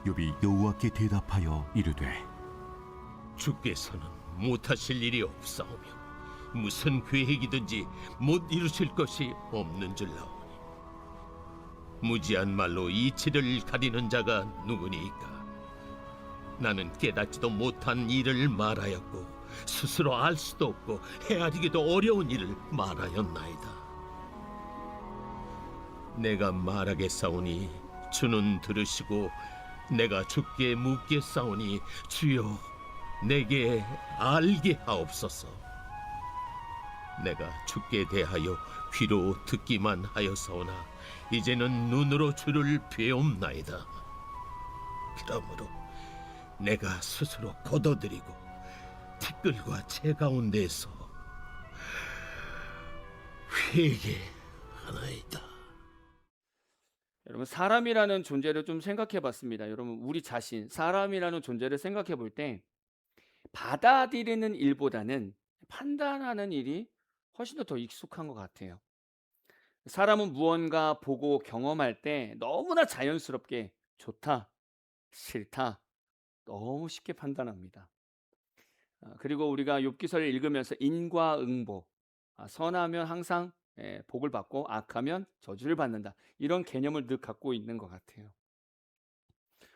욥이 여호와께 대답하여 이르되 주께서는 못하실 일이 없사오며 무슨 계획이든지 못 이루실 것이 없는 줄 아오니 무지한 말로 이치를 가리는 자가 누구니까. 나는 깨닫지도 못한 일을 말하였고 스스로 알 수도 없고 헤아리기도 어려운 일을 말하였나이다. 내가 말하겠사오니 주는 들으시고 내가 주께 묻겠사오니 주여 내게 알게 하옵소서. 내가 주께 대하여 귀로 듣기만 하였사오나 이제는 눈으로 주를 배움나이다. 그러므로 내가 스스로 거둬들이고 티끌과 채 가운데서 회개하나이다. 여러분, 사람이라는 존재를 좀 생각해 봤습니다. 여러분, 우리 자신, 사람이라는 존재를 생각해 볼 때 받아들이는 일보다는 판단하는 일이 훨씬 더 익숙한 것 같아요. 사람은 무언가 보고 경험할 때 너무나 자연스럽게 좋다, 싫다, 너무 쉽게 판단합니다. 그리고 우리가 욥기서를 읽으면서 인과응보, 선하면 항상 복을 받고 악하면 저주를 받는다, 이런 개념을 늘 갖고 있는 것 같아요.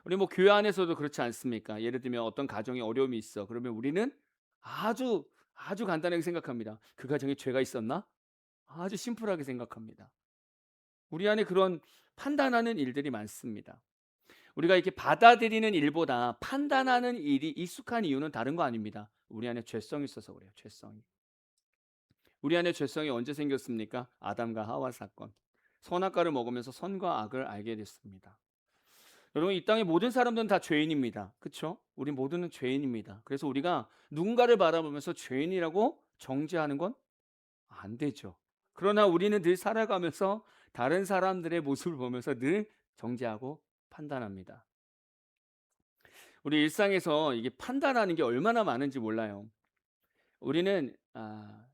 우리 뭐 교회 안에서도 그렇지 않습니까? 예를 들면 어떤 가정에 어려움이 있어. 그러면 우리는 아주 간단하게 생각합니다. 그 가정에 죄가 있었나? 아주 심플하게 생각합니다. 우리 안에 그런 판단하는 일들이 많습니다. 우리가 이렇게 받아들이는 일보다 판단하는 일이 익숙한 이유는 다른 거 아닙니다. 우리 안에 죄성이 있어서 그래요. 죄성이. 우리 안에 죄성이 언제 생겼습니까? 아담과 하와 사건. 선악과를 먹으면서 선과 악을 알게 됐습니다. 여러분, 이 땅의 모든 사람들은 다 죄인입니다. 그렇죠? 우리 모두는 죄인입니다. 그래서 우리가 누군가를 바라보면서 죄인이라고 정죄하는 건 안 되죠. 그러나 우리는 늘 살아가면서 다른 사람들의 모습을 보면서 늘 정죄하고 판단합니다. 우리 일상에서 이게 판단하는 게 얼마나 많은지 몰라요. 우리는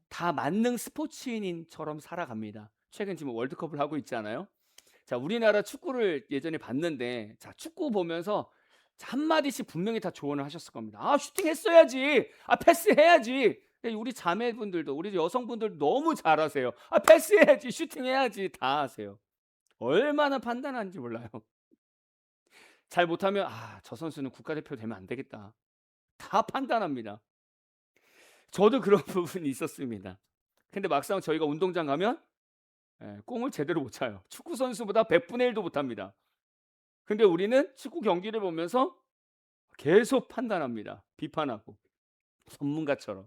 다 만능 스포츠인처럼 살아갑니다. 최근 지금 월드컵을 하고 있잖아요. 자, 우리나라 축구를 예전에 봤는데, 자, 축구 보면서 한마디씩 분명히 다 조언을 하셨을 겁니다. 슈팅 했어야지. 패스해야지. 근데 우리 자매분들도, 우리 여성분들 너무 잘하세요. 패스해야지, 슈팅해야지, 다 하세요. 얼마나 판단하는지 몰라요. 잘 못하면 저 선수는 국가대표 되면 안 되겠다, 다 판단합니다. 저도 그런 부분이 있었습니다. 근데 막상 저희가 운동장 가면 공을 제대로 못 차요. 축구 선수보다 100분의 1도 못합니다. 근데 우리는 축구 경기를 보면서 계속 판단합니다. 비판하고 전문가처럼.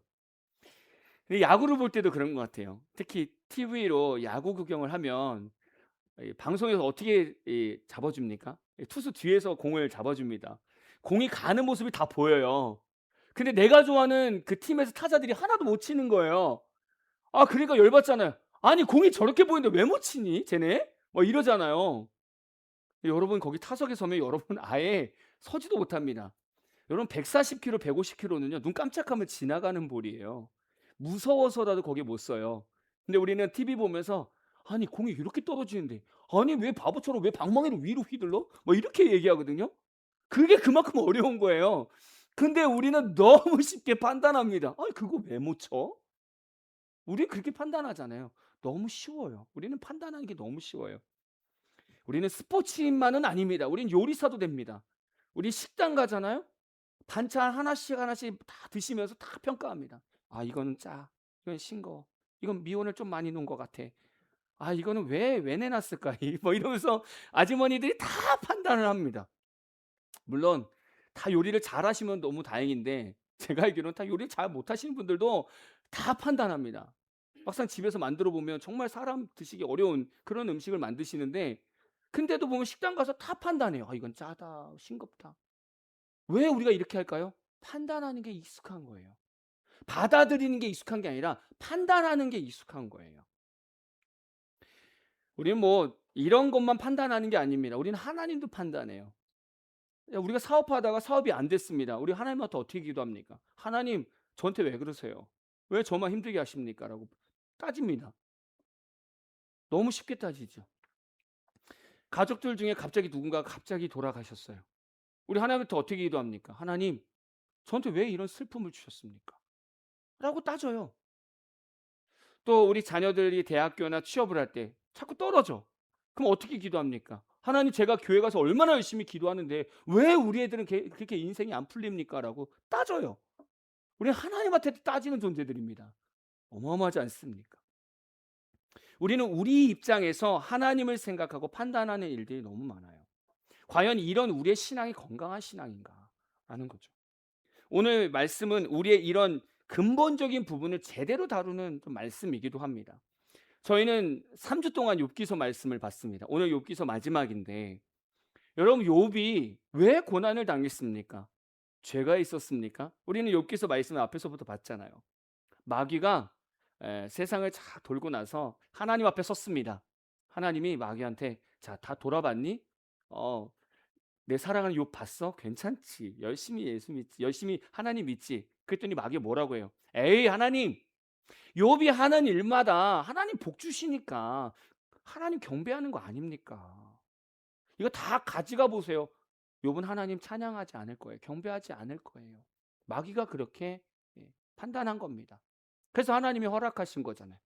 근데 야구를 볼 때도 그런 것 같아요. 특히 TV로 야구 구경을 하면 방송에서 어떻게 잡아줍니까? 투수 뒤에서 공을 잡아줍니다. 공이 가는 모습이 다 보여요. 근데 내가 좋아하는 그 팀에서 타자들이 하나도 못 치는 거예요. 그러니까 열받잖아요. 아니, 공이 저렇게 보이는데 왜 못 치니 쟤네? 이러잖아요. 여러분, 거기 타석에 서면 여러분 아예 서지도 못합니다. 여러분, 140km, 150km는요 눈 깜짝하면 지나가는 볼이에요. 무서워서라도 거기 못 서요. 근데 우리는 TV 보면서 아니, 공이 이렇게 떨어지는데 아니 왜 바보처럼 왜 방망이를 위로 휘둘러? 이렇게 얘기하거든요. 그게 그만큼 어려운 거예요. 근데 우리는 너무 쉽게 판단합니다. 아니, 그거 왜 못 쳐? 우리는 그렇게 판단하잖아요. 너무 쉬워요. 우리는 판단하는 게 너무 쉬워요. 우리는 스포츠인만은 아닙니다. 우리는 요리사도 됩니다. 우리 식당 가잖아요. 반찬 하나씩 하나씩 다 드시면서 다 평가합니다. 이거는 짜, 이건 싱거워, 이건 미온을 좀 많이 넣은 것 같아, 이거는 왜 내놨을까, 이러면서 아주머니들이 다 판단을 합니다. 물론 다 요리를 잘하시면 너무 다행인데, 제가 알기로는 다 요리를 잘 못하시는 분들도 다 판단합니다. 막상 집에서 만들어 보면 정말 사람 드시기 어려운 그런 음식을 만드시는데, 근데도 보면 식당 가서 다 판단해요. 이건 짜다, 싱겁다. 왜 우리가 이렇게 할까요? 판단하는 게 익숙한 거예요. 받아들이는 게 익숙한 게 아니라 판단하는 게 익숙한 거예요. 우리는 뭐 이런 것만 판단하는 게 아닙니다. 우리는 하나님도 판단해요. 우리가 사업하다가 사업이 안 됐습니다. 우리 하나님한테 어떻게 기도합니까? 하나님, 저한테 왜 그러세요? 왜 저만 힘들게 하십니까? 라고 따집니다. 너무 쉽게 따지죠. 가족들 중에 갑자기 누군가가 갑자기 돌아가셨어요. 우리 하나님한테 어떻게 기도합니까? 하나님, 저한테 왜 이런 슬픔을 주셨습니까? 라고 따져요. 또 우리 자녀들이 대학교나 취업을 할 때 자꾸 떨어져. 그럼 어떻게 기도합니까? 하나님, 제가 교회 가서 얼마나 열심히 기도하는데 왜 우리 애들은 그렇게 인생이 안 풀립니까? 라고 따져요. 우리는 하나님한테 따지는 존재들입니다. 어마어마하지 않습니까? 우리는 우리 입장에서 하나님을 생각하고 판단하는 일들이 너무 많아요. 과연 이런 우리의 신앙이 건강한 신앙인가? 라는 거죠. 오늘 말씀은 우리의 이런 근본적인 부분을 제대로 다루는 좀 말씀이기도 합니다. 저희는 3주 동안 욥기서 말씀을 봤습니다. 오늘 욥기서 마지막인데, 여러분, 욥이 왜 고난을 당했습니까? 죄가 있었습니까? 우리는 욥기서 말씀을 앞에서부터 봤잖아요. 마귀가 세상을 쫙 돌고 나서 하나님 앞에 섰습니다. 하나님이 마귀한테, 자, 다 돌아봤니? 어, 내 사랑하는 욥 봤어? 괜찮지? 열심히 예수 믿지? 열심히 하나님 믿지? 그랬더니 마귀가 뭐라고 해요? 에이, 하나님, 욥이 하는 일마다 하나님 복 주시니까 하나님 경배하는 거 아닙니까? 이거 다 가져가 보세요. 욥은 하나님 찬양하지 않을 거예요. 경배하지 않을 거예요. 마귀가 그렇게 판단한 겁니다. 그래서 하나님이 허락하신 거잖아요.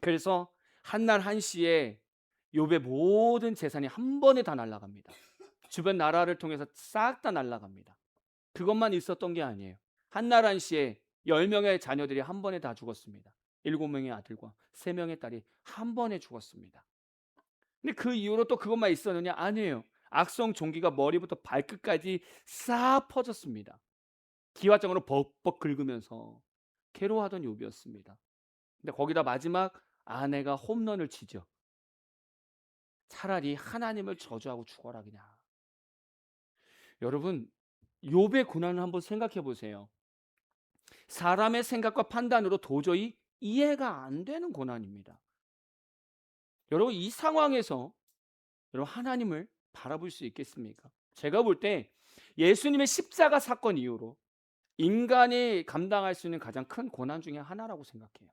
그래서 한날 한시에 욥의 모든 재산이 한 번에 다 날아갑니다. 주변 나라를 통해서 싹 다 날아갑니다. 그것만 있었던 게 아니에요. 한날 한시에 10명의 자녀들이 한 번에 다 죽었습니다. 7명의 아들과 3명의 딸이 한 번에 죽었습니다. 근데 그 이후로 또 그것만 있었느냐? 아니에요. 악성 종기가 머리부터 발끝까지 싹 퍼졌습니다. 기와장으로 벅벅 긁으면서 괴로워하던 욥이었습니다. 근데 거기다 마지막 아내가 홈런을 치죠. 차라리 하나님을 저주하고 죽어라 그냥. 여러분, 욥의 고난을 한번 생각해 보세요. 사람의 생각과 판단으로 도저히 이해가 안 되는 고난입니다. 여러분, 이 상황에서 여러분 하나님을 바라볼 수 있겠습니까? 제가 볼 때 예수님의 십자가 사건 이후로 인간이 감당할 수 있는 가장 큰 고난 중에 하나라고 생각해요.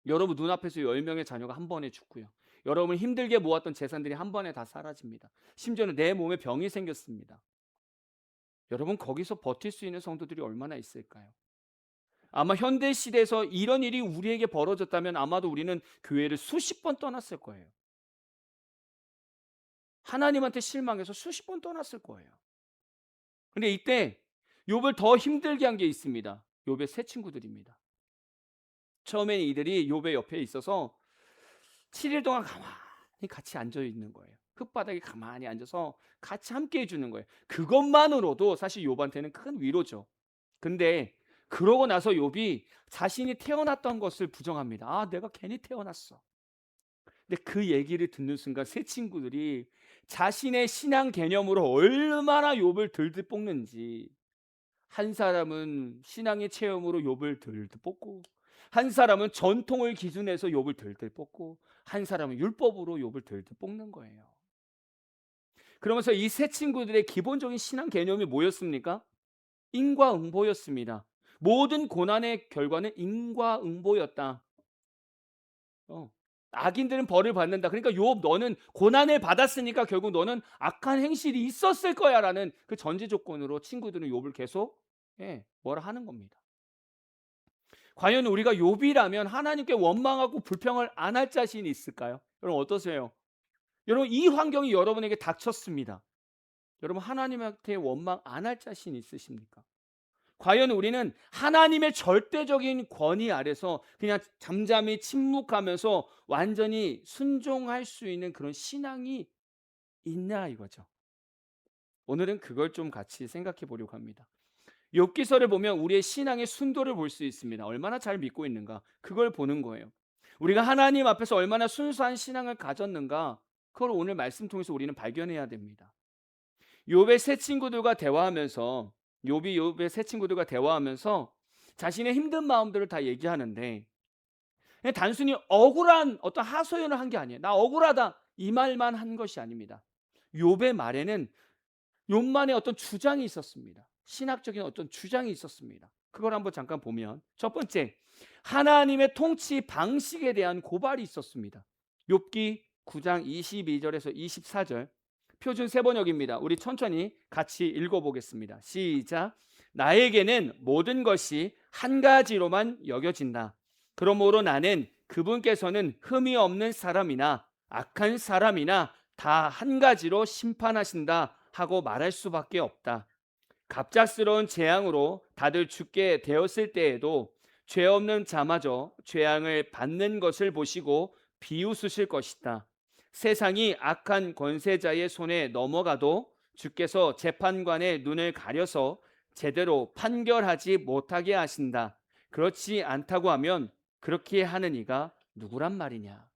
여러분 눈앞에서 10명의 자녀가 한 번에 죽고요. 여러분 힘들게 모았던 재산들이 한 번에 다 사라집니다. 심지어는 내 몸에 병이 생겼습니다. 여러분 거기서 버틸 수 있는 성도들이 얼마나 있을까요? 아마 현대 시대에서 이런 일이 우리에게 벌어졌다면 아마도 우리는 교회를 수십 번 떠났을 거예요. 하나님한테 실망해서 수십 번 떠났을 거예요. 근데 이때 욥을 더 힘들게 한 게 있습니다. 욥의 세 친구들입니다. 처음엔 이들이 욥의 옆에 있어서 7일 동안 가만히 같이 앉아 있는 거예요. 흙바닥에 가만히 앉아서 같이 함께 해주는 거예요. 그것만으로도 사실 욥한테는 큰 위로죠. 근데 그러고 나서 욥이 자신이 태어났던 것을 부정합니다. 아, 내가 괜히 태어났어. 근데 그 얘기를 듣는 순간 세 친구들이 자신의 신앙 개념으로 얼마나 욥을 들들 볶는지, 한 사람은 신앙의 체험으로 욥을 들들 볶고, 한 사람은 전통을 기준해서 욥을 들들 볶고, 한 사람은 율법으로 욥을 들들 볶는 거예요. 그러면서 이 세 친구들의 기본적인 신앙 개념이 뭐였습니까? 인과응보였습니다. 모든 고난의 결과는 인과응보였다. 악인들은 벌을 받는다. 그러니까 욥 너는 고난을 받았으니까 결국 너는 악한 행실이 있었을 거야라는 그 전제 조건으로 친구들은 욥을 계속 뭐라 하는 겁니다. 과연 우리가 욥이라면 하나님께 원망하고 불평을 안 할 자신이 있을까요? 여러분 어떠세요? 여러분 이 환경이 여러분에게 닥쳤습니다. 여러분 하나님한테 원망 안 할 자신 있으십니까? 과연 우리는 하나님의 절대적인 권위 아래서 그냥 잠잠히 침묵하면서 완전히 순종할 수 있는 그런 신앙이 있냐 이거죠. 오늘은 그걸 좀 같이 생각해 보려고 합니다. 욥기서를 보면 우리의 신앙의 순도를 볼 수 있습니다. 얼마나 잘 믿고 있는가 그걸 보는 거예요. 우리가 하나님 앞에서 얼마나 순수한 신앙을 가졌는가 그걸 오늘 말씀 통해서 우리는 발견해야 됩니다. 욥의 세 친구들과 대화하면서 욥의 세 친구들과 대화하면서 자신의 힘든 마음들을 다 얘기하는데 그냥 단순히 억울한 어떤 하소연을 한 게 아니에요. 나 억울하다 이 말만 한 것이 아닙니다. 욥의 말에는 욥만의 어떤 주장이 있었습니다. 신학적인 어떤 주장이 있었습니다. 그걸 한번 잠깐 보면 첫 번째, 하나님의 통치 방식에 대한 고발이 있었습니다. 욥기 9장 22절에서 24절 표준 세번역입니다. 우리 천천히 같이 읽어보겠습니다. 시작. 나에게는 모든 것이 한 가지로만 여겨진다. 그러므로 나는 그분께서는 흠이 없는 사람이나 악한 사람이나 다 한 가지로 심판하신다 하고 말할 수밖에 없다. 갑작스러운 재앙으로 다들 죽게 되었을 때에도 죄 없는 자마저 재앙을 받는 것을 보시고 비웃으실 것이다. 세상이 악한 권세자의 손에 넘어가도 주께서 재판관의 눈을 가려서 제대로 판결하지 못하게 하신다. 그렇지 않다고 하면 그렇게 하는 이가 누구란 말이냐.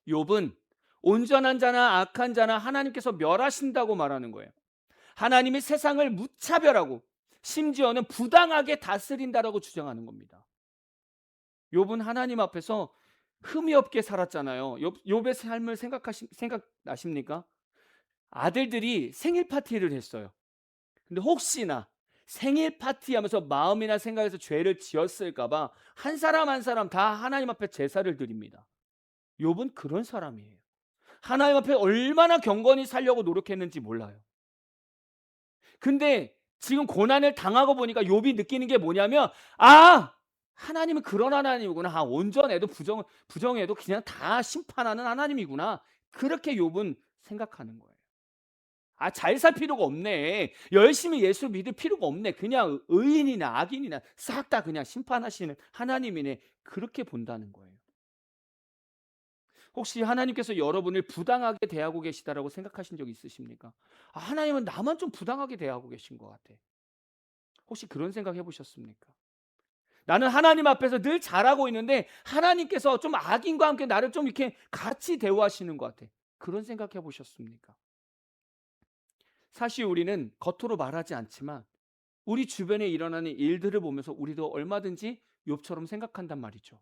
욥은 온전한 자나 악한 자나 하나님께서 멸하신다고 말하는 거예요. 하나님이 세상을 무차별하고 심지어는 부당하게 다스린다라고 주장하는 겁니다. 욥은 하나님 앞에서 흠이 없게 살았잖아요. 욥의 삶을 생각나십니까? 아들들이 생일 파티를 했어요. 근데 혹시나 생일 파티하면서 마음이나 생각에서 죄를 지었을까봐 한 사람 한 사람 다 하나님 앞에 제사를 드립니다. 욥은 그런 사람이에요. 하나님 앞에 얼마나 경건히 살려고 노력했는지 몰라요. 근데 지금 고난을 당하고 보니까 욥이 느끼는 게 뭐냐면, 하나님은 그런 하나님이구나. 온전해도 부정해도 그냥 다 심판하는 하나님이구나. 그렇게 욥은 생각하는 거예요. 잘 살 필요가 없네. 열심히 예수 믿을 필요가 없네. 그냥 의인이나 악인이나 싹 다 그냥 심판하시는 하나님이네. 그렇게 본다는 거예요. 혹시 하나님께서 여러분을 부당하게 대하고 계시다라고 생각하신 적 있으십니까? 하나님은 나만 좀 부당하게 대하고 계신 것 같아. 혹시 그런 생각 해보셨습니까? 나는 하나님 앞에서 늘 잘하고 있는데 하나님께서 좀 악인과 함께 나를 좀 이렇게 같이 대우하시는 것 같아. 그런 생각 해보셨습니까? 사실 우리는 겉으로 말하지 않지만 우리 주변에 일어나는 일들을 보면서 우리도 얼마든지 욥처럼 생각한단 말이죠.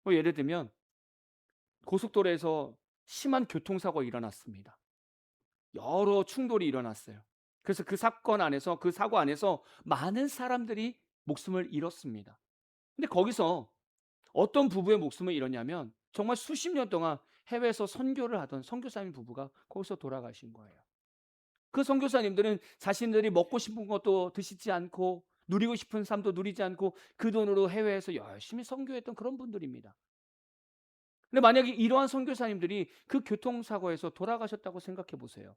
예를 들면 고속도로에서 심한 교통사고가 일어났습니다. 여러 충돌이 일어났어요. 그래서 그 사고 안에서 많은 사람들이 목숨을 잃었습니다. 근데 거기서 어떤 부부의 목숨을 잃었냐면 정말 수십 년 동안 해외에서 선교를 하던 선교사님 부부가 거기서 돌아가신 거예요. 그 선교사님들은 자신들이 먹고 싶은 것도 드시지 않고 누리고 싶은 삶도 누리지 않고 그 돈으로 해외에서 열심히 선교했던 그런 분들입니다. 근데 만약에 이러한 선교사님들이 그 교통사고에서 돌아가셨다고 생각해 보세요.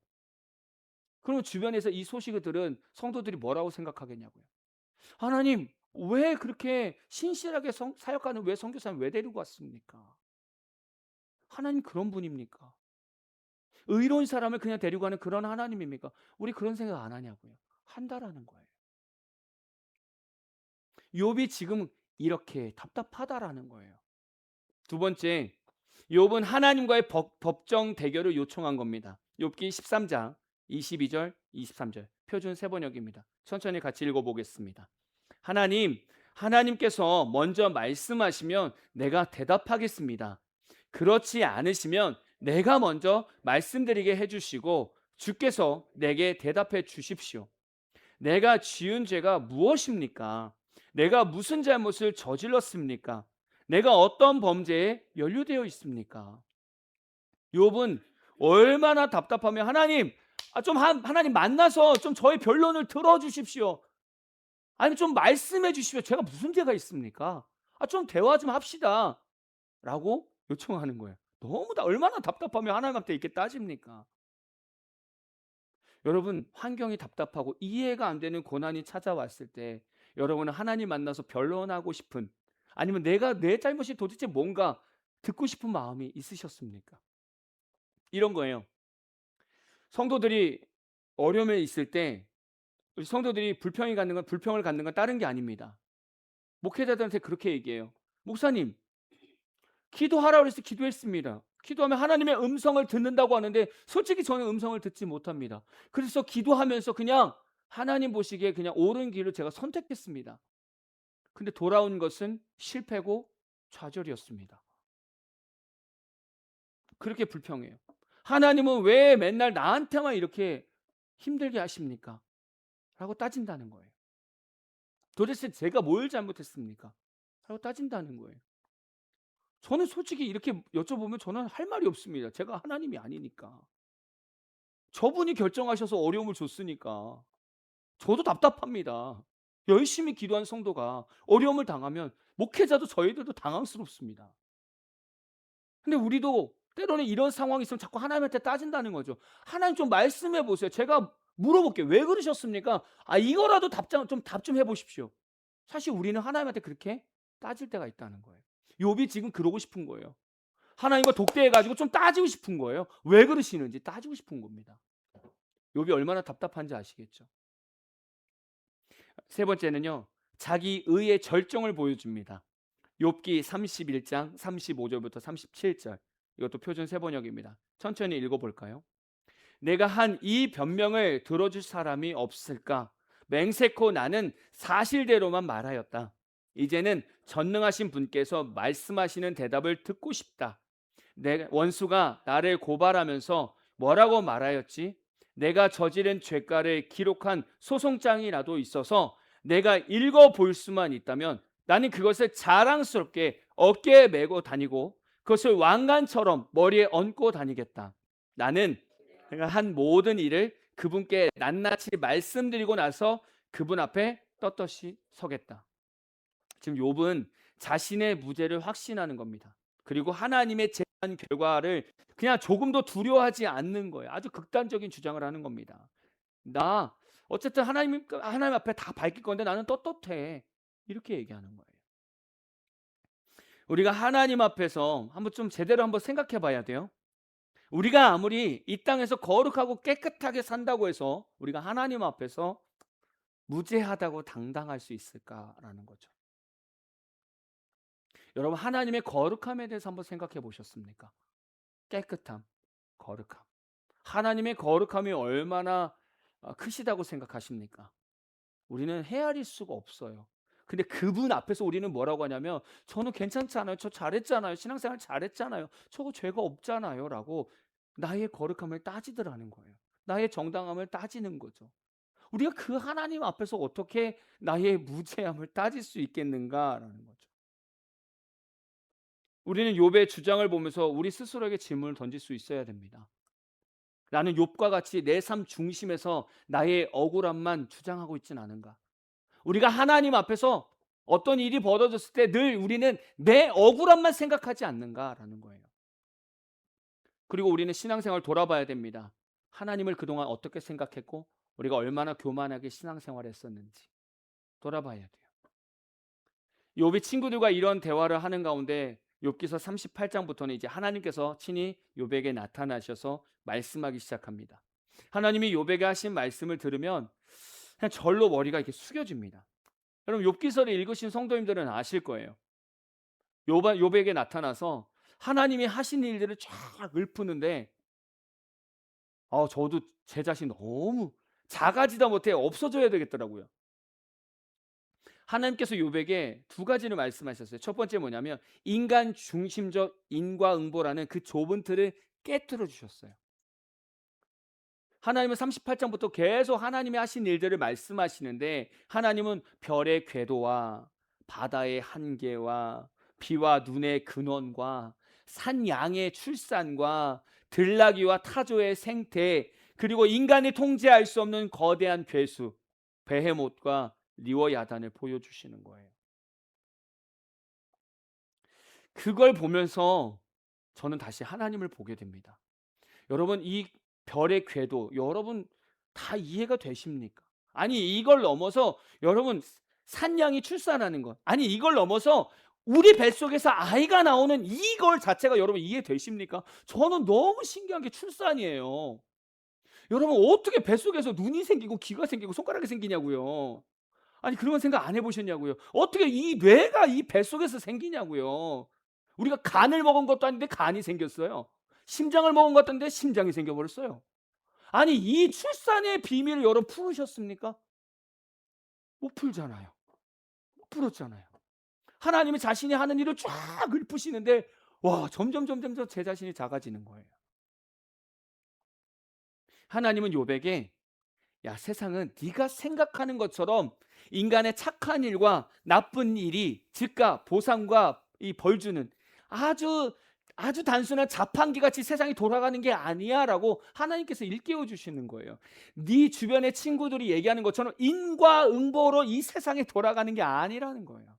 그러면 주변에서 이 소식을 들은 성도들이 뭐라고 생각하겠냐고요. 하나님, 왜 그렇게 신실하게 사역하는 왜 선교사님 왜 데리고 왔습니까? 하나님 그런 분입니까? 의로운 사람을 그냥 데리고 가는 그런 하나님입니까? 우리 그런 생각 안 하냐고요. 한다라는 거예요. 욥이 지금 이렇게 답답하다라는 거예요. 두 번째, 욥은 하나님과의 법정 대결을 요청한 겁니다. 욥기 13장 22절 23절 표준 세번역입니다. 천천히 같이 읽어보겠습니다. 하나님께서 먼저 말씀하시면 내가 대답하겠습니다. 그렇지 않으시면 내가 먼저 말씀드리게 해주시고 주께서 내게 대답해 주십시오. 내가 지은 죄가 무엇입니까? 내가 무슨 잘못을 저질렀습니까? 내가 어떤 범죄에 연루되어 있습니까? 욥은 얼마나 답답하면 하나님 만나서 좀 저의 변론을 들어주십시오. 아니면 좀 말씀해 주십시오. 제가 무슨 죄가 있습니까? 좀 대화 좀 합시다. 라고 요청하는 거예요. 얼마나 답답하면 하나님한테 이렇게 따집니까? 여러분, 환경이 답답하고 이해가 안 되는 고난이 찾아왔을 때 여러분은 하나님 만나서 변론하고 싶은 아니면 내 잘못이 도대체 뭔가 듣고 싶은 마음이 있으셨습니까? 이런 거예요. 성도들이 어려움에 있을 때 우리 성도들이 불평을 갖는 건 다른 게 아닙니다. 목회자들한테 그렇게 얘기해요. 목사님, 기도하라고 해서 기도했습니다. 기도하면 하나님의 음성을 듣는다고 하는데 솔직히 저는 음성을 듣지 못합니다. 그래서 기도하면서 그냥 하나님 보시기에 그냥 옳은 길을 제가 선택했습니다. 근데 돌아온 것은 실패고 좌절이었습니다. 그렇게 불평해요. 하나님은 왜 맨날 나한테만 이렇게 힘들게 하십니까? 라고 따진다는 거예요. 도대체 제가 뭘 잘못했습니까? 라고 따진다는 거예요. 저는 솔직히 이렇게 여쭤보면 저는 할 말이 없습니다. 제가 하나님이 아니니까. 저분이 결정하셔서 어려움을 줬으니까 저도 답답합니다. 열심히 기도한 성도가 어려움을 당하면 목회자도 저희들도 당황스럽습니다. 근데 우리도 때로는 이런 상황이 있으면 자꾸 하나님한테 따진다는 거죠. 하나님 좀 말씀해 보세요. 제가 물어볼게요. 왜 그러셨습니까? 이거라도 답 좀 해보십시오. 사실 우리는 하나님한테 그렇게 따질 때가 있다는 거예요. 욥이 지금 그러고 싶은 거예요. 하나님과 독대해가지고 좀 따지고 싶은 거예요. 왜 그러시는지 따지고 싶은 겁니다. 욥이 얼마나 답답한지 아시겠죠? 세 번째는요, 자기 의의 절정을 보여줍니다. 욥기 31장 35절부터 37절. 이것도 표준 세번역입니다. 천천히 읽어볼까요? 내가 한 이 변명을 들어줄 사람이 없을까? 맹세코 나는 사실대로만 말하였다. 이제는 전능하신 분께서 말씀하시는 대답을 듣고 싶다. 내 원수가 나를 고발하면서 뭐라고 말하였지? 내가 저지른 죄가를 기록한 소송장이라도 있어서 내가 읽어볼 수만 있다면 나는 그것을 자랑스럽게 어깨에 메고 다니고 그것을 왕관처럼 머리에 얹고 다니겠다. 나는 내가 한 모든 일을 그분께 낱낱이 말씀드리고 나서 그분 앞에 떳떳이 서겠다. 지금 욥은 자신의 무죄를 확신하는 겁니다. 그리고 하나님의 재판 결과를 그냥 조금도 두려워하지 않는 거예요. 아주 극단적인 주장을 하는 겁니다. 나 어쨌든 하나님 앞에 다 밝힐 건데 나는 떳떳해. 이렇게 얘기하는 거예요. 우리가 하나님 앞에서 한번 좀 제대로 한번 생각해 봐야 돼요. 우리가 아무리 이 땅에서 거룩하고 깨끗하게 산다고 해서 우리가 하나님 앞에서 무죄하다고 당당할 수 있을까라는 거죠. 여러분, 하나님의 거룩함에 대해서 한번 생각해 보셨습니까? 깨끗함, 거룩함. 하나님의 거룩함이 얼마나 크시다고 생각하십니까? 우리는 헤아릴 수가 없어요. 근데 그분 앞에서 우리는 뭐라고 하냐면 저는 괜찮지 않아요. 저 잘했잖아요. 신앙생활 잘했잖아요. 저거 죄가 없잖아요. 라고 나의 거룩함을 따지더라는 거예요. 나의 정당함을 따지는 거죠. 우리가 그 하나님 앞에서 어떻게 나의 무죄함을 따질 수 있겠는가라는 거죠. 우리는 욥의 주장을 보면서 우리 스스로에게 질문을 던질 수 있어야 됩니다. 나는 욥과 같이 내 삶 중심에서 나의 억울함만 주장하고 있진 않은가? 우리가 하나님 앞에서 어떤 일이 벌어졌을 때 늘 우리는 내 억울함만 생각하지 않는가라는 거예요. 그리고 우리는 신앙생활 돌아봐야 됩니다. 하나님을 그동안 어떻게 생각했고 우리가 얼마나 교만하게 신앙생활을 했었는지 돌아봐야 돼요. 욥이 친구들과 이런 대화를 하는 가운데 욥기서 38장부터는 이제 하나님께서 친히 욥에게 나타나셔서 말씀하기 시작합니다. 하나님이 욥에게 하신 말씀을 들으면 그냥 절로 머리가 이렇게 숙여집니다. 여러분, 욥기서를 읽으신 성도님들은 아실 거예요. 욥에게 나타나서 하나님이 하신 일들을 쫙 읊는데 저도 제 자신 너무 작아지다 못해 없어져야 되겠더라고요. 하나님께서 욥에게 두 가지를 말씀하셨어요. 첫 번째 뭐냐면 인간 중심적 인과응보라는 그 좁은 틀을 깨트려 주셨어요. 하나님은 38장부터 계속 하나님이 하신 일들을 말씀하시는데 하나님은 별의 궤도와 바다의 한계와 비와 눈의 근원과 산 양의 출산과 들나귀와 타조의 생태 그리고 인간이 통제할 수 없는 거대한 괴수 베헤못과 리워야단을 보여주시는 거예요. 그걸 보면서 저는 다시 하나님을 보게 됩니다. 여러분, 이 별의 궤도 여러분 다 이해가 되십니까? 아니 이걸 넘어서 여러분 산양이 출산하는 것, 아니 이걸 넘어서 우리 뱃속에서 아이가 나오는 이걸 자체가 여러분 이해되십니까? 저는 너무 신기한 게 출산이에요. 여러분 어떻게 뱃속에서 눈이 생기고 귀가 생기고 손가락이 생기냐고요. 아니 그런 생각 안 해보셨냐고요. 어떻게 이 뇌가 이 뱃속에서 생기냐고요. 우리가 간을 먹은 것도 아닌데 간이 생겼어요. 심장을 먹은 것 같은데 심장이 생겨버렸어요. 아니 이 출산의 비밀을 여러분 풀으셨습니까? 못 풀잖아요. 못 풀었잖아요. 하나님이 자신이 하는 일을 쫙 읊으시는데 와 점점 제 자신이 작아지는 거예요. 하나님은 욥에게 야 세상은 네가 생각하는 것처럼 인간의 착한 일과 나쁜 일이 즉각 보상과 이 벌주는 아주 아주 단순한 자판기 같이 세상이 돌아가는 게 아니야라고 하나님께서 일깨워 주시는 거예요. 네 주변의 친구들이 얘기하는 것처럼 인과응보로 이 세상이 돌아가는 게 아니라는 거예요.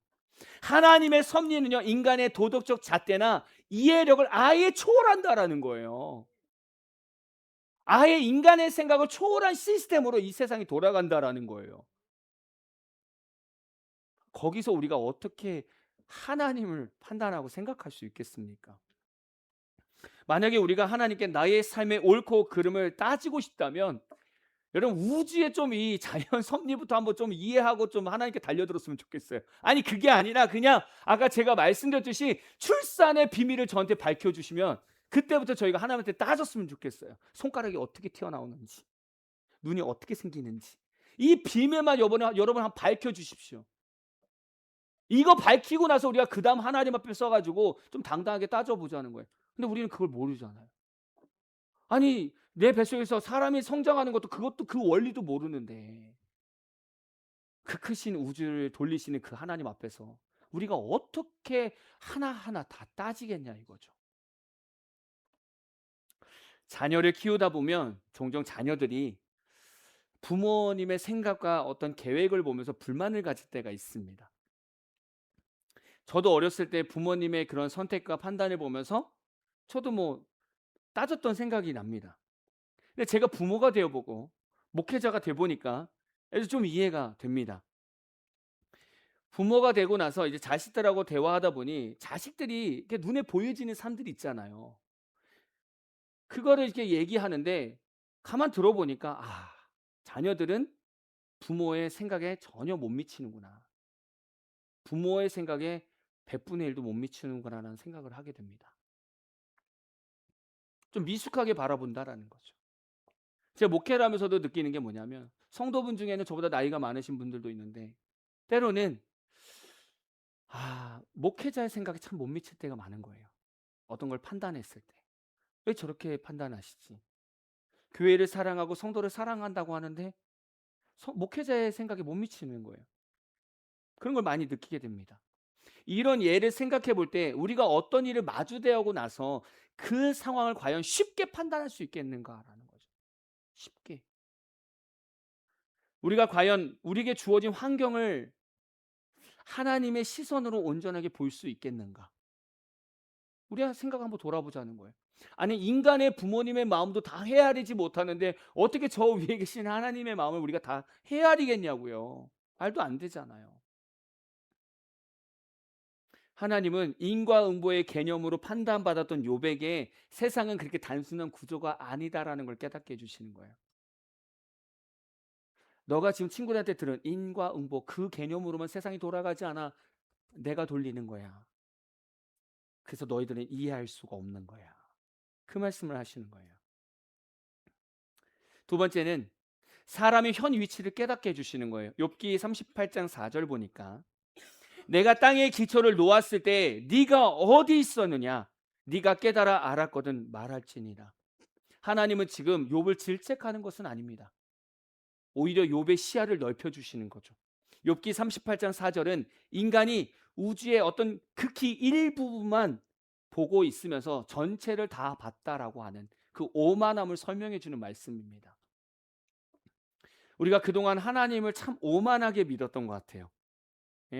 하나님의 섭리는요, 인간의 도덕적 잣대나 이해력을 아예 초월한다라는 거예요. 아예 인간의 생각을 초월한 시스템으로 이 세상이 돌아간다라는 거예요. 거기서 우리가 어떻게 하나님을 판단하고 생각할 수 있겠습니까? 만약에 우리가 하나님께 나의 삶의 옳고 그름을 따지고 싶다면 여러분 우주의 좀 이 자연 섭리부터 한번 좀 이해하고 좀 하나님께 달려들었으면 좋겠어요. 아니 그게 아니라 그냥 아까 제가 말씀드렸듯이 출산의 비밀을 저한테 밝혀주시면 그때부터 저희가 하나님한테 따졌으면 좋겠어요. 손가락이 어떻게 튀어나오는지, 눈이 어떻게 생기는지 이 비밀만 여러분 한번 밝혀주십시오. 이거 밝히고 나서 우리가 그 다음 하나님 앞에 서가지고 좀 당당하게 따져보자는 거예요. 근데 우리는 그걸 모르잖아요. 아니 내 뱃속에서 사람이 성장하는 그것도 그 원리도 모르는데 그 크신 우주를 돌리시는 그 하나님 앞에서 우리가 어떻게 하나하나 다 따지겠냐 이거죠. 자녀를 키우다 보면 종종 자녀들이 부모님의 생각과 어떤 계획을 보면서 불만을 가질 때가 있습니다. 저도 어렸을 때 부모님의 그런 선택과 판단을 보면서 저도 뭐 따졌던 생각이 납니다. 근데 제가 부모가 되어 보고 목회자가 돼 보니까 좀 이해가 됩니다. 부모가 되고 나서 이제 자식들하고 대화하다 보니 자식들이 이렇게 눈에 보여지는 삶들이 있잖아요. 그거를 이렇게 얘기하는데 가만 들어보니까 자녀들은 부모의 생각에 전혀 못 미치는구나. 부모의 생각에 100분의 1도 못 미치는구나라는 생각을 하게 됩니다. 좀 미숙하게 바라본다라는 거죠. 제가 목회를 하면서도 느끼는 게 뭐냐면 성도분 중에는 저보다 나이가 많으신 분들도 있는데 때로는 목회자의 생각에 참 못 미칠 때가 많은 거예요. 어떤 걸 판단했을 때. 왜 저렇게 판단하시지? 교회를 사랑하고 성도를 사랑한다고 하는데 목회자의 생각에 못 미치는 거예요. 그런 걸 많이 느끼게 됩니다. 이런 예를 생각해 볼 때 우리가 어떤 일을 마주대하고 나서 그 상황을 과연 쉽게 판단할 수 있겠는가라는 거죠. 쉽게. 우리가 과연 우리에게 주어진 환경을 하나님의 시선으로 온전하게 볼 수 있겠는가? 우리가 생각 한번 돌아보자는 거예요. 아니 인간의 부모님의 마음도 다 헤아리지 못하는데 어떻게 저 위에 계신 하나님의 마음을 우리가 다 헤아리겠냐고요. 말도 안 되잖아요. 하나님은 인과응보의 개념으로 판단받았던 욥에게 세상은 그렇게 단순한 구조가 아니다라는 걸 깨닫게 해주시는 거예요. 너가 지금 친구들한테 들은 인과응보 그 개념으로만 세상이 돌아가지 않아. 내가 돌리는 거야. 그래서 너희들은 이해할 수가 없는 거야. 그 말씀을 하시는 거예요. 두 번째는 사람의 현 위치를 깨닫게 해주시는 거예요. 욥기 38장 4절 보니까 내가 땅에 기초를 놓았을 때 네가 어디 있었느냐 네가 깨달아 알았거든 말할지니라. 하나님은 지금 욥을 질책하는 것은 아닙니다. 오히려 욥의 시야를 넓혀주시는 거죠. 욥기 38장 4절은 인간이 우주의 어떤 극히 일부분만 보고 있으면서 전체를 다 봤다라고 하는 그 오만함을 설명해 주는 말씀입니다. 우리가 그동안 하나님을 참 오만하게 믿었던 것 같아요.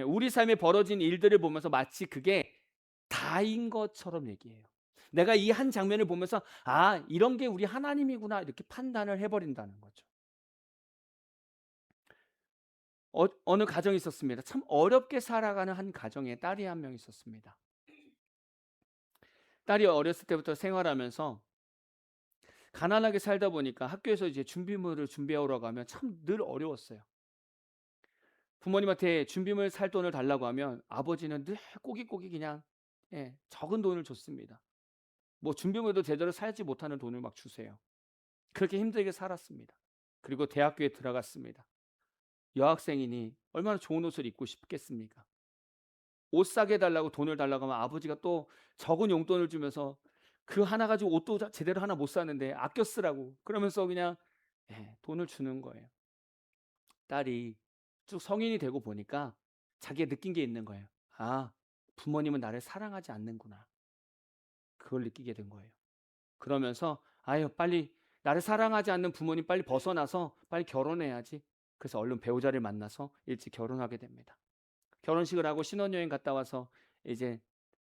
우리 삶에 벌어진 일들을 보면서 마치 그게 다인 것처럼 얘기해요. 내가 이 한 장면을 보면서 이런 게 우리 하나님이구나 이렇게 판단을 해버린다는 거죠. 어느 가정이 있었습니다. 참 어렵게 살아가는 한 가정에 딸이 한 명 있었습니다. 딸이 어렸을 때부터 생활하면서 가난하게 살다 보니까 학교에서 이제 준비물을 준비하러 가면 참 늘 어려웠어요. 부모님한테 준비물 살 돈을 달라고 하면 아버지는 늘 꼬깃꼬깃 그냥 적은 돈을 줬습니다. 뭐 준비물도 제대로 살지 못하는 돈을 막 주세요. 그렇게 힘들게 살았습니다. 그리고 대학교에 들어갔습니다. 여학생이니 얼마나 좋은 옷을 입고 싶겠습니까? 옷 사게 해달라고 돈을 달라고 하면 아버지가 또 적은 용돈을 주면서 그 하나 가지고 옷도 제대로 하나 못 사는데 아껴 쓰라고 그러면서 그냥 돈을 주는 거예요. 딸이 쭉 성인이 되고 보니까 자기가 느낀 게 있는 거예요. 부모님은 나를 사랑하지 않는구나. 그걸 느끼게 된 거예요. 그러면서 아유 빨리 나를 사랑하지 않는 부모님 빨리 벗어나서 빨리 결혼해야지. 그래서 얼른 배우자를 만나서 일찍 결혼하게 됩니다. 결혼식을 하고 신혼여행 갔다 와서 이제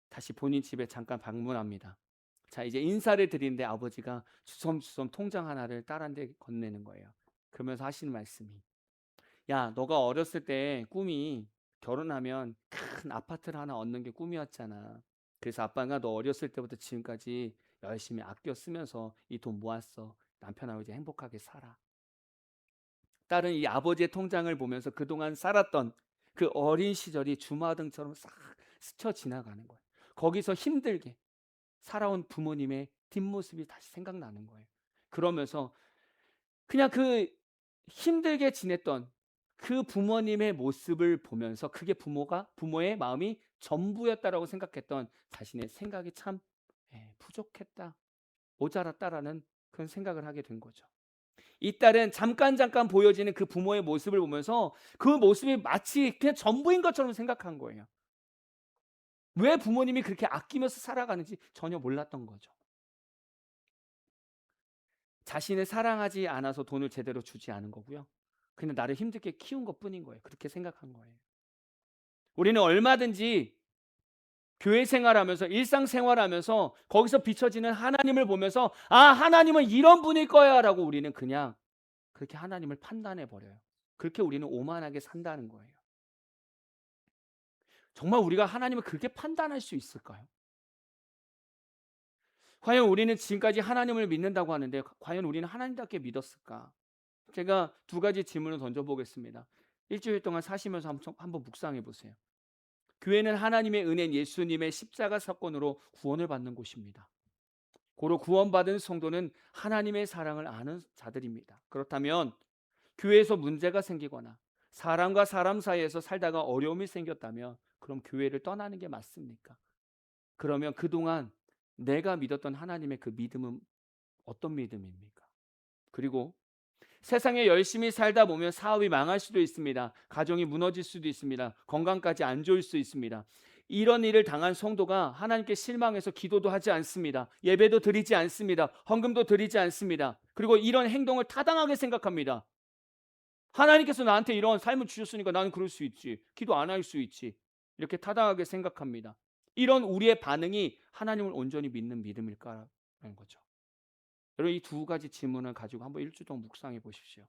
다시 본인 집에 잠깐 방문합니다. 자, 이제 인사를 드리는데 아버지가 주섬주섬 통장 하나를 딸한테 건네는 거예요. 그러면서 하시는 말씀이, 야, 너가 어렸을 때 꿈이 결혼하면 큰 아파트를 하나 얻는 게 꿈이었잖아. 그래서 아빠가 너 어렸을 때부터 지금까지 열심히 아껴 쓰면서 이 돈 모았어. 남편하고 이제 행복하게 살아. 딸은 이 아버지의 통장을 보면서 그동안 살았던 그 어린 시절이 주마등처럼 싹 스쳐 지나가는 거예요. 거기서 힘들게 살아온 부모님의 뒷모습이 다시 생각나는 거예요. 그러면서 그냥 그 힘들게 지냈던 그 부모님의 모습을 보면서 그게 부모의 마음이 전부였다라고 생각했던 자신의 생각이 참 부족했다, 모자랐다라는 그런 생각을 하게 된 거죠. 이 딸은 잠깐 보여지는 그 부모의 모습을 보면서 그 모습이 마치 그냥 전부인 것처럼 생각한 거예요. 왜 부모님이 그렇게 아끼면서 살아가는지 전혀 몰랐던 거죠. 자신을 사랑하지 않아서 돈을 제대로 주지 않은 거고요. 그냥 나를 힘들게 키운 것뿐인 거예요. 그렇게 생각한 거예요. 우리는 얼마든지 교회 생활하면서 일상생활하면서 거기서 비춰지는 하나님을 보면서 아, 하나님은 이런 분일 거야라고 우리는 그냥 그렇게 하나님을 판단해 버려요. 그렇게 우리는 오만하게 산다는 거예요. 정말 우리가 하나님을 그렇게 판단할 수 있을까요? 과연 우리는 지금까지 하나님을 믿는다고 하는데 과연 우리는 하나님답게 믿었을까? 제가 두 가지 질문을 던져보겠습니다. 일주일 동안 사시면서 한번 묵상해 보세요. 교회는 하나님의 은혜인 예수님의 십자가 사건으로 구원을 받는 곳입니다. 고로 구원받은 성도는 하나님의 사랑을 아는 자들입니다. 그렇다면 교회에서 문제가 생기거나 사람과 사람 사이에서 살다가 어려움이 생겼다면 그럼 교회를 떠나는 게 맞습니까? 그러면 그동안 내가 믿었던 하나님의 그 믿음은 어떤 믿음입니까? 그리고 세상에 열심히 살다 보면 사업이 망할 수도 있습니다. 가정이 무너질 수도 있습니다. 건강까지 안 좋을 수 있습니다. 이런 일을 당한 성도가 하나님께 실망해서 기도도 하지 않습니다. 예배도 드리지 않습니다. 헌금도 드리지 않습니다. 그리고 이런 행동을 타당하게 생각합니다. 하나님께서 나한테 이런 삶을 주셨으니까 나는 그럴 수 있지. 기도 안 할 수 있지. 이렇게 타당하게 생각합니다. 이런 우리의 반응이 하나님을 온전히 믿는 믿음일까라는 거죠. 여러분, 이 두 가지 질문을 가지고 한번 일주일 동안 묵상해 보십시오.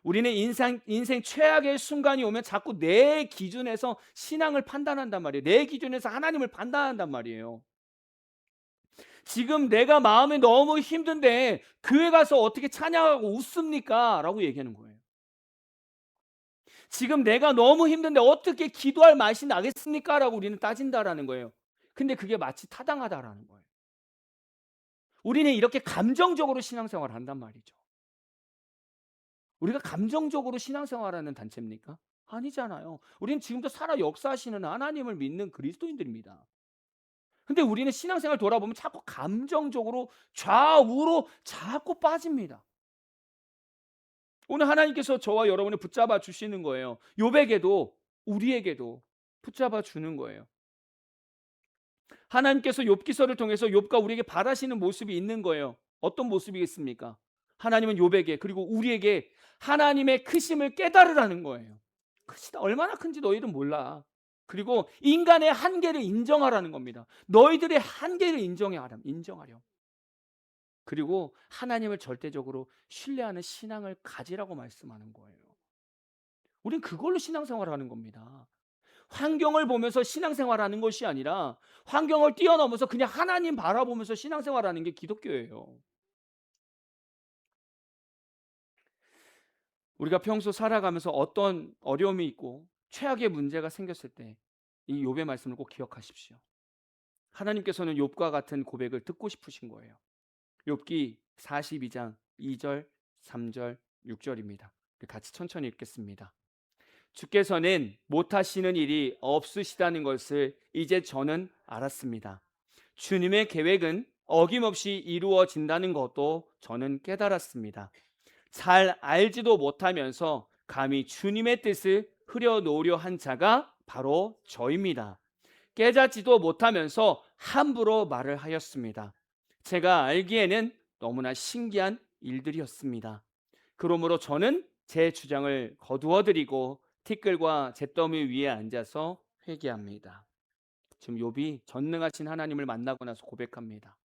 우리는 인생 최악의 순간이 오면 자꾸 내 기준에서 신앙을 판단한단 말이에요. 내 기준에서 하나님을 판단한단 말이에요. 지금 내가 마음이 너무 힘든데 교회 가서 어떻게 찬양하고 웃습니까? 라고 얘기하는 거예요. 지금 내가 너무 힘든데 어떻게 기도할 맛이 나겠습니까? 라고 우리는 따진다라는 거예요. 근데 그게 마치 타당하다라는 거예요. 우리는 이렇게 감정적으로 신앙생활을 한단 말이죠. 우리가 감정적으로 신앙생활하는 단체입니까? 아니잖아요. 우리는 지금도 살아 역사하시는 하나님을 믿는 그리스도인들입니다. 근데 우리는 신앙생활 돌아보면 자꾸 감정적으로 좌우로 자꾸 빠집니다. 오늘 하나님께서 저와 여러분을 붙잡아 주시는 거예요. 욥에게도 우리에게도 붙잡아 주는 거예요. 하나님께서 욥기서를 통해서 욥과 우리에게 바라시는 모습이 있는 거예요. 어떤 모습이겠습니까? 하나님은 욥에게 그리고 우리에게 하나님의 크심을 깨달으라는 거예요. 크시다 얼마나 큰지 너희는 몰라. 그리고 인간의 한계를 인정하라는 겁니다. 너희들의 한계를 인정하렴. 그리고 하나님을 절대적으로 신뢰하는 신앙을 가지라고 말씀하는 거예요. 우린 그걸로 신앙생활을 하는 겁니다. 환경을 보면서 신앙생활하는 것이 아니라 환경을 뛰어넘어서 그냥 하나님 바라보면서 신앙생활하는 게 기독교예요. 우리가 평소 살아가면서 어떤 어려움이 있고 최악의 문제가 생겼을 때 이 욥의 말씀을 꼭 기억하십시오. 하나님께서는 욥과 같은 고백을 듣고 싶으신 거예요. 욥기 42장 2절, 3절, 6절입니다. 같이 천천히 읽겠습니다. 주께서는 못하시는 일이 없으시다는 것을 이제 저는 알았습니다. 주님의 계획은 어김없이 이루어진다는 것도 저는 깨달았습니다. 잘 알지도 못하면서 감히 주님의 뜻을 흐려놓으려 한 자가 바로 저입니다. 깨닫지도 못하면서 함부로 말을 하였습니다. 제가 알기에는 너무나 신기한 일들이었습니다. 그러므로 저는 제 주장을 거두어 드리고 티끌과 잿더미 위에 앉아서 회개합니다. 지금 욥이 전능하신 하나님을 만나고 나서 고백합니다.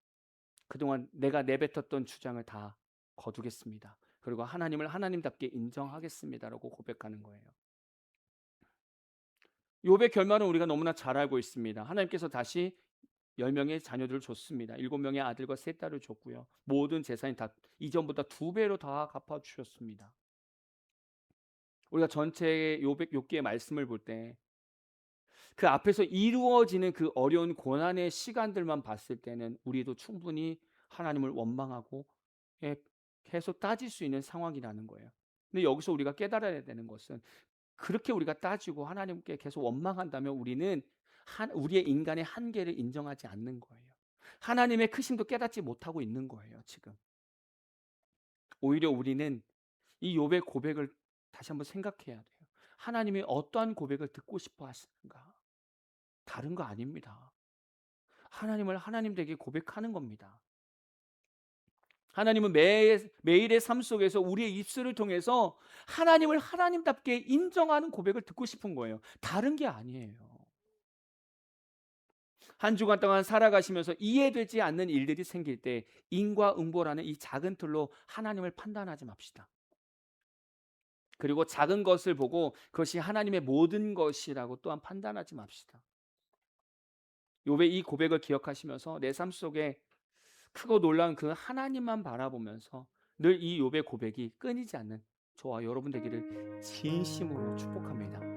그동안 내가 내뱉었던 주장을 다 거두겠습니다. 그리고 하나님을 하나님답게 인정하겠습니다라고 고백하는 거예요. 욥의 결말은 우리가 너무나 잘 알고 있습니다. 하나님께서 다시 10명의 자녀들을 줬습니다. 7명의 아들과 3딸을 줬고요. 모든 재산이 다 이전보다 2배로 다 갚아 주셨습니다. 우리가 전체 욥기의 말씀을 볼 때 그 앞에서 이루어지는 그 어려운 고난의 시간들만 봤을 때는 우리도 충분히 하나님을 원망하고 계속 따질 수 있는 상황이라는 거예요. 근데 여기서 우리가 깨달아야 되는 것은 그렇게 우리가 따지고 하나님께 계속 원망한다면 우리는 우리의 인간의 한계를 인정하지 않는 거예요. 하나님의 크심도 깨닫지 못하고 있는 거예요, 지금. 오히려 우리는 이 욥의 고백을 다시 한번 생각해야 돼요. 하나님이 어떠한 고백을 듣고 싶어 하시는가? 다른 거 아닙니다. 하나님을 하나님 되게 고백하는 겁니다. 하나님은 매일의 삶 속에서 우리의 입술을 통해서 하나님을 하나님답게 인정하는 고백을 듣고 싶은 거예요. 다른 게 아니에요. 한 주간 동안 살아가시면서 이해되지 않는 일들이 생길 때 인과응보라는 이 작은 틀로 하나님을 판단하지 맙시다. 그리고 작은 것을 보고 그것이 하나님의 모든 것이라고 또한 판단하지 맙시다. 욥의 이 고백을 기억하시면서 내 삶 속에 크고 놀라운 그 하나님만 바라보면서 늘 이 욥의 고백이 끊이지 않는 저와 여러분 되기를 진심으로 축복합니다.